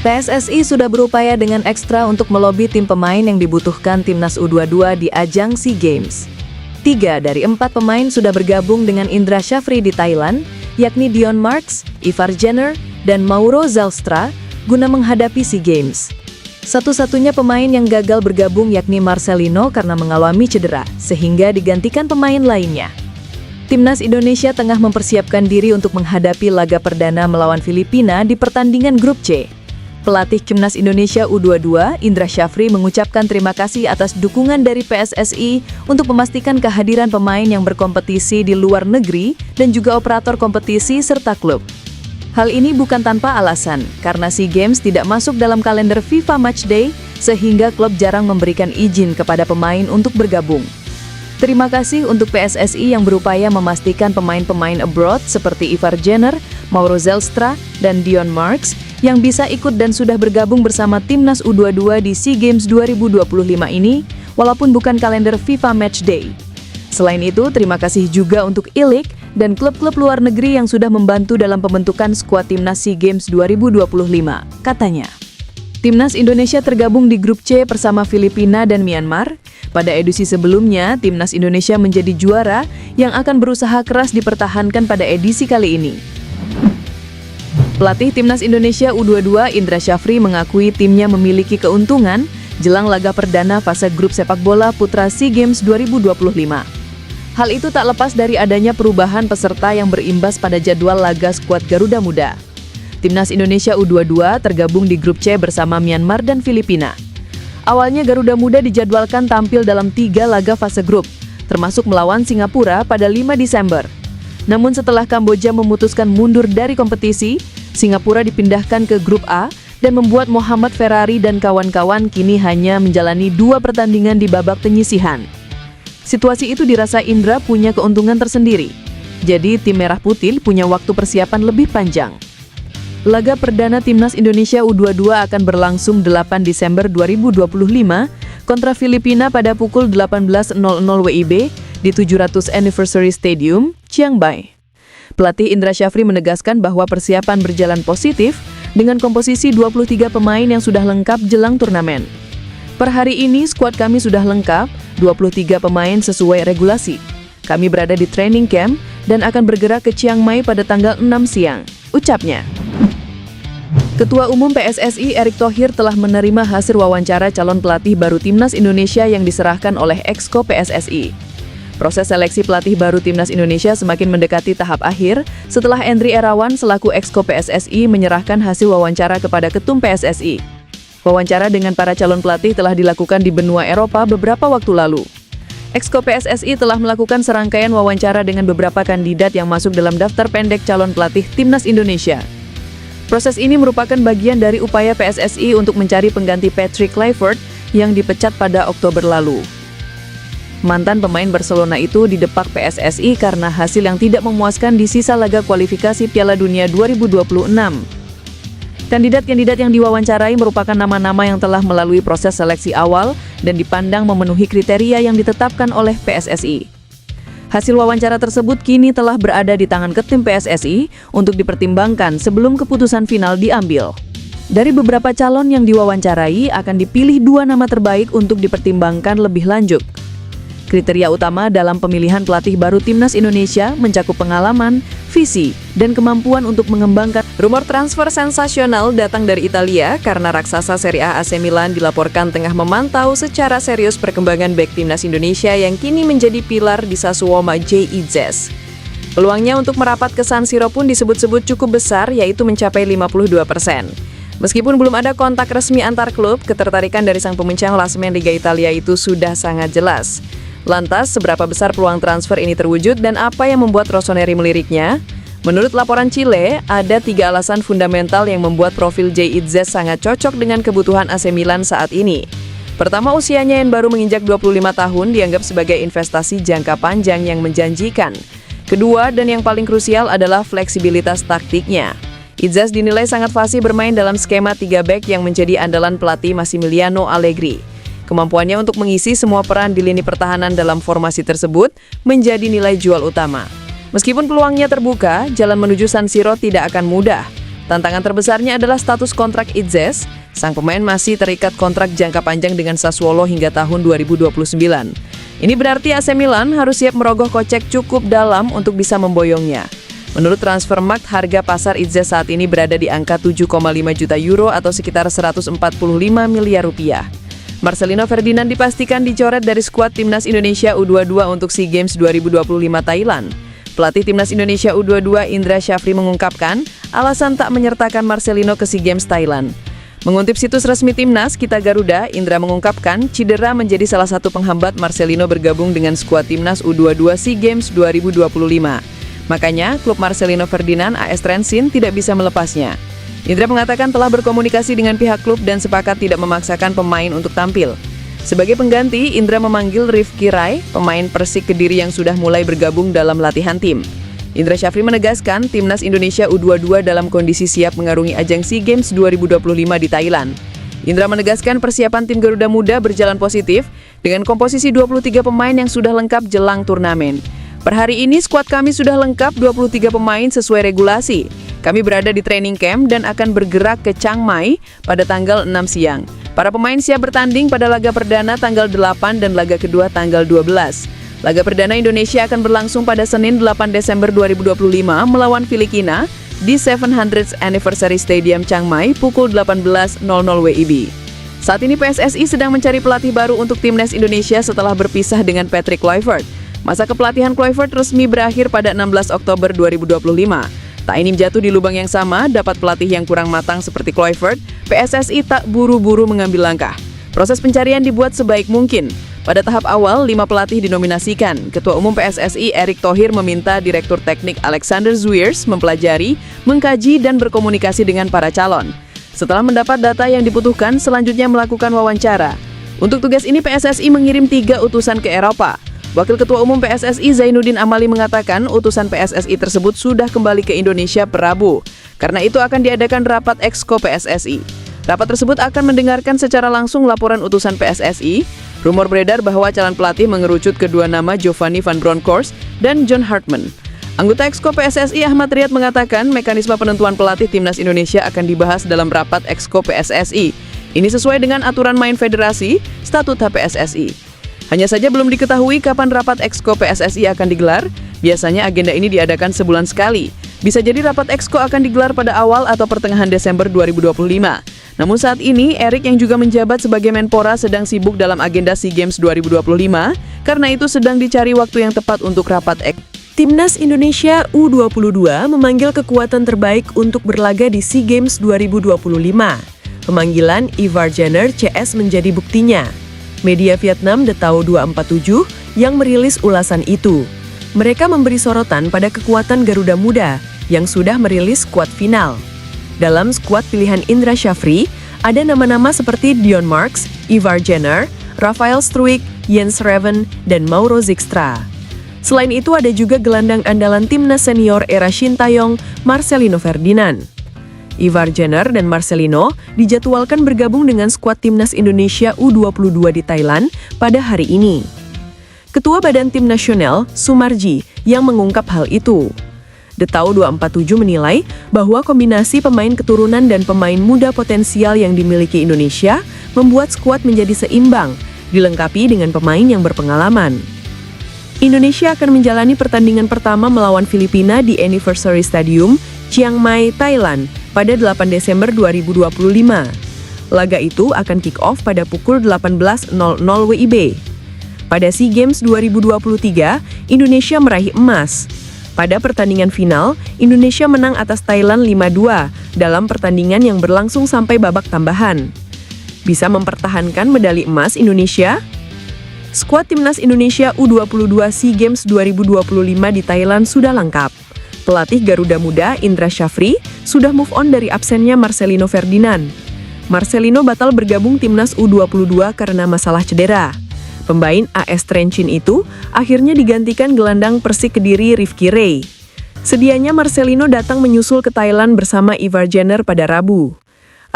PSSI sudah berupaya dengan ekstra untuk melobi tim pemain yang dibutuhkan Timnas U22 di ajang SEA Games. 3 dari 4 pemain sudah bergabung dengan Indra Syafri di Thailand, yakni Dion Marks, Ivar Jenner, dan Mauro Zelstra, guna menghadapi SEA Games. Satu-satunya pemain yang gagal bergabung yakni Marcelino karena mengalami cedera, sehingga digantikan pemain lainnya. Timnas Indonesia tengah mempersiapkan diri untuk menghadapi laga perdana melawan Filipina di pertandingan grup C. Pelatih Timnas Indonesia U22, Indra Syafri, mengucapkan terima kasih atas dukungan dari PSSI untuk memastikan kehadiran pemain yang berkompetisi di luar negeri dan juga operator kompetisi serta klub. Hal ini bukan tanpa alasan, karena SEA Games tidak masuk dalam kalender FIFA Matchday, sehingga klub jarang memberikan izin kepada pemain untuk bergabung. Terima kasih untuk PSSI yang berupaya memastikan pemain-pemain abroad seperti Ivar Jenner, Mauro Zelstra, dan Dion Marks yang bisa ikut dan sudah bergabung bersama Timnas U22 di SEA Games 2025 ini, walaupun bukan kalender FIFA Matchday. Selain itu, terima kasih juga untuk I-League dan klub-klub luar negeri yang sudah membantu dalam pembentukan skuad Timnas SEA Games 2025, katanya. Timnas Indonesia tergabung di grup C bersama Filipina dan Myanmar. Pada edisi sebelumnya, Timnas Indonesia menjadi juara yang akan berusaha keras dipertahankan pada edisi kali ini. Pelatih Timnas Indonesia U22 Indra Syafri mengakui timnya memiliki keuntungan jelang laga perdana fase grup sepak bola putra SEA Games 2025. Hal itu tak lepas dari adanya perubahan peserta yang berimbas pada jadwal laga skuad Garuda Muda. Timnas Indonesia U22 tergabung di grup C bersama Myanmar dan Filipina. Awalnya Garuda Muda dijadwalkan tampil dalam 3 laga fase grup, termasuk melawan Singapura pada 5 Desember. Namun setelah Kamboja memutuskan mundur dari kompetisi, Singapura dipindahkan ke grup A dan membuat Muhammad Ferrari dan kawan-kawan kini hanya menjalani 2 pertandingan di babak penyisihan. Situasi itu dirasa Indra punya keuntungan tersendiri. Jadi tim Merah Putih punya waktu persiapan lebih panjang. Laga perdana Timnas Indonesia U22 akan berlangsung 8 Desember 2025 kontra Filipina pada pukul 18.00 WIB di 700 Anniversary Stadium, Chiang Mai. Pelatih Indra Syafri menegaskan bahwa persiapan berjalan positif dengan komposisi 23 pemain yang sudah lengkap jelang turnamen. Per hari ini skuad kami sudah lengkap, 23 pemain sesuai regulasi. Kami berada di training camp dan akan bergerak ke Chiang Mai pada tanggal 6 siang, ucapnya. Ketua Umum PSSI Erick Thohir telah menerima hasil wawancara calon pelatih baru Timnas Indonesia yang diserahkan oleh Exco PSSI. Proses seleksi pelatih baru Timnas Indonesia semakin mendekati tahap akhir setelah Endri Irawan selaku Exco PSSI menyerahkan hasil wawancara kepada Ketum PSSI. Wawancara dengan para calon pelatih telah dilakukan di benua Eropa beberapa waktu lalu. Exco PSSI telah melakukan serangkaian wawancara dengan beberapa kandidat yang masuk dalam daftar pendek calon pelatih Timnas Indonesia. Proses ini merupakan bagian dari upaya PSSI untuk mencari pengganti Patrick Kluivert yang dipecat pada Oktober lalu. Mantan pemain Barcelona itu didepak PSSI karena hasil yang tidak memuaskan di sisa laga kualifikasi Piala Dunia 2026. Kandidat-kandidat yang diwawancarai merupakan nama-nama yang telah melalui proses seleksi awal dan dipandang memenuhi kriteria yang ditetapkan oleh PSSI. Hasil wawancara tersebut kini telah berada di tangan Ketum PSSI untuk dipertimbangkan sebelum keputusan final diambil. Dari beberapa calon yang diwawancarai akan dipilih 2 nama terbaik untuk dipertimbangkan lebih lanjut. Kriteria utama dalam pemilihan pelatih baru Timnas Indonesia mencakup pengalaman, visi, dan kemampuan untuk mengembangkan. Rumor transfer sensasional datang dari Italia karena raksasa Serie A AC Milan dilaporkan tengah memantau secara serius perkembangan bek Timnas Indonesia yang kini menjadi pilar di Sassuolo J.I.Z. Peluangnya untuk merapat ke San Siro pun disebut-sebut cukup besar, yaitu mencapai 52%. Meskipun belum ada kontak resmi antar klub, ketertarikan dari sang pemencang klasemen Liga Italia itu sudah sangat jelas. Lantas, seberapa besar peluang transfer ini terwujud dan apa yang membuat Rossoneri meliriknya? Menurut laporan Chile, ada 3 alasan fundamental yang membuat profil J.I.Z sangat cocok dengan kebutuhan AC Milan saat ini. Pertama, usianya yang baru menginjak 25 tahun dianggap sebagai investasi jangka panjang yang menjanjikan. Kedua, dan yang paling krusial adalah fleksibilitas taktiknya. Idzas dinilai sangat fasih bermain dalam skema 3 back yang menjadi andalan pelatih Massimiliano Allegri. Kemampuannya untuk mengisi semua peran di lini pertahanan dalam formasi tersebut menjadi nilai jual utama. Meskipun peluangnya terbuka, jalan menuju San Siro tidak akan mudah. Tantangan terbesarnya adalah status kontrak Itzes. Sang pemain masih terikat kontrak jangka panjang dengan Sassuolo hingga tahun 2029. Ini berarti AC Milan harus siap merogoh kocek cukup dalam untuk bisa memboyongnya. Menurut Transfermarkt, harga pasar Itzes saat ini berada di angka 7,5 juta euro atau sekitar 145 miliar rupiah. Marcelino Ferdinand dipastikan dicoret dari skuad Timnas Indonesia U22 untuk SEA Games 2025 Thailand. Pelatih Timnas Indonesia U22 Indra Syafri mengungkapkan alasan tak menyertakan Marcelino ke SEA Games Thailand. Mengutip situs resmi Timnas, Kita Garuda, Indra mengungkapkan cedera menjadi salah satu penghambat Marcelino bergabung dengan skuad Timnas U22 SEA Games 2025. Makanya, klub Marcelino Ferdinand AS Trensin tidak bisa melepasnya. Indra mengatakan telah berkomunikasi dengan pihak klub dan sepakat tidak memaksakan pemain untuk tampil. Sebagai pengganti, Indra memanggil Rifki Rai, pemain Persik Kediri yang sudah mulai bergabung dalam latihan tim. Indra Syafri menegaskan Timnas Indonesia U22 dalam kondisi siap mengarungi ajang SEA Games 2025 di Thailand. Indra menegaskan persiapan tim Garuda Muda berjalan positif dengan komposisi 23 pemain yang sudah lengkap jelang turnamen. Per hari ini skuad kami sudah lengkap 23 pemain sesuai regulasi. Kami berada di training camp dan akan bergerak ke Chiang Mai pada tanggal 6 siang. Para pemain siap bertanding pada laga perdana tanggal 8 dan laga kedua tanggal 12. Laga perdana Indonesia akan berlangsung pada Senin 8 Desember 2025 melawan Filipina di 700th Anniversary Stadium Chiang Mai pukul 18.00 WIB. Saat ini PSSI sedang mencari pelatih baru untuk Timnas Indonesia setelah berpisah dengan Patrick Kluivert. Masa kepelatihan Kluivert resmi berakhir pada 16 Oktober 2025. Tak ingin jatuh di lubang yang sama, dapat pelatih yang kurang matang seperti Kluivert, PSSI tak buru-buru mengambil langkah. Proses pencarian dibuat sebaik mungkin. Pada tahap awal, 5 pelatih dinominasikan. Ketua Umum PSSI Erick Thohir meminta Direktur Teknik Alexander Zwiers mempelajari, mengkaji, dan berkomunikasi dengan para calon. Setelah mendapat data yang dibutuhkan, selanjutnya melakukan wawancara. Untuk tugas ini, PSSI mengirim 3 utusan ke Eropa. Wakil Ketua Umum PSSI Zainuddin Amali mengatakan utusan PSSI tersebut sudah kembali ke Indonesia per Rabu. Karena itu akan diadakan rapat Exco PSSI. Rapat tersebut akan mendengarkan secara langsung laporan utusan PSSI. Rumor beredar bahwa calon pelatih mengerucut kedua nama Giovanni van Bronckhorst dan John Hartman. Anggota Exco PSSI Ahmad Riyad mengatakan mekanisme penentuan pelatih Timnas Indonesia akan dibahas dalam rapat Exco PSSI. Ini sesuai dengan aturan main federasi, statuta PSSI. Hanya saja belum diketahui kapan rapat Exco PSSI akan digelar. Biasanya agenda ini diadakan sebulan sekali. Bisa jadi rapat Exco akan digelar pada awal atau pertengahan Desember 2025. Namun saat ini, Erick yang juga menjabat sebagai Menpora sedang sibuk dalam agenda SEA Games 2025. Karena itu sedang dicari waktu yang tepat untuk rapat Exco. Timnas Indonesia U22 memanggil kekuatan terbaik untuk berlaga di SEA Games 2025. Pemanggilan Ivar Jenner CS menjadi buktinya. Media Vietnam The Tao 247 yang merilis ulasan itu. Mereka memberi sorotan pada kekuatan Garuda Muda yang sudah merilis skuad final. Dalam skuad pilihan Indra Syafri, ada nama-nama seperti Dion Marks, Ivar Jenner, Rafael Struijk, Jens Reven, dan Mauro Zixtra. Selain itu ada juga gelandang andalan timnas senior era Shin Taeyong, Marcelino Ferdinand. Ivar Jenner dan Marcelino dijadwalkan bergabung dengan skuad Timnas Indonesia U22 di Thailand pada hari ini. Ketua Badan Tim Nasional, Sumarji, yang mengungkap hal itu. The Tao 247 menilai bahwa kombinasi pemain keturunan dan pemain muda potensial yang dimiliki Indonesia membuat skuad menjadi seimbang, dilengkapi dengan pemain yang berpengalaman. Indonesia akan menjalani pertandingan pertama melawan Filipina di Anniversary Stadium, Chiang Mai, Thailand, pada 8 Desember 2025. Laga itu akan kick-off pada pukul 18.00 WIB. Pada SEA Games 2023, Indonesia meraih emas. Pada pertandingan final, Indonesia menang atas Thailand 5-2 dalam pertandingan yang berlangsung sampai babak tambahan. Bisa mempertahankan medali emas Indonesia? Skuad Timnas Indonesia U22 SEA Games 2025 di Thailand sudah lengkap. Pelatih Garuda Muda Indra Syafri sudah move on dari absennya Marcelino Ferdinand. Marcelino batal bergabung Timnas U22 karena masalah cedera. Pemain AS Trensin itu akhirnya digantikan gelandang Persik Kediri Rifki Rai. Sedianya Marcelino datang menyusul ke Thailand bersama Ivar Jenner pada Rabu.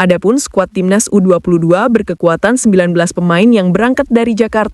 Adapun skuad Timnas U22 berkekuatan 19 pemain yang berangkat dari Jakarta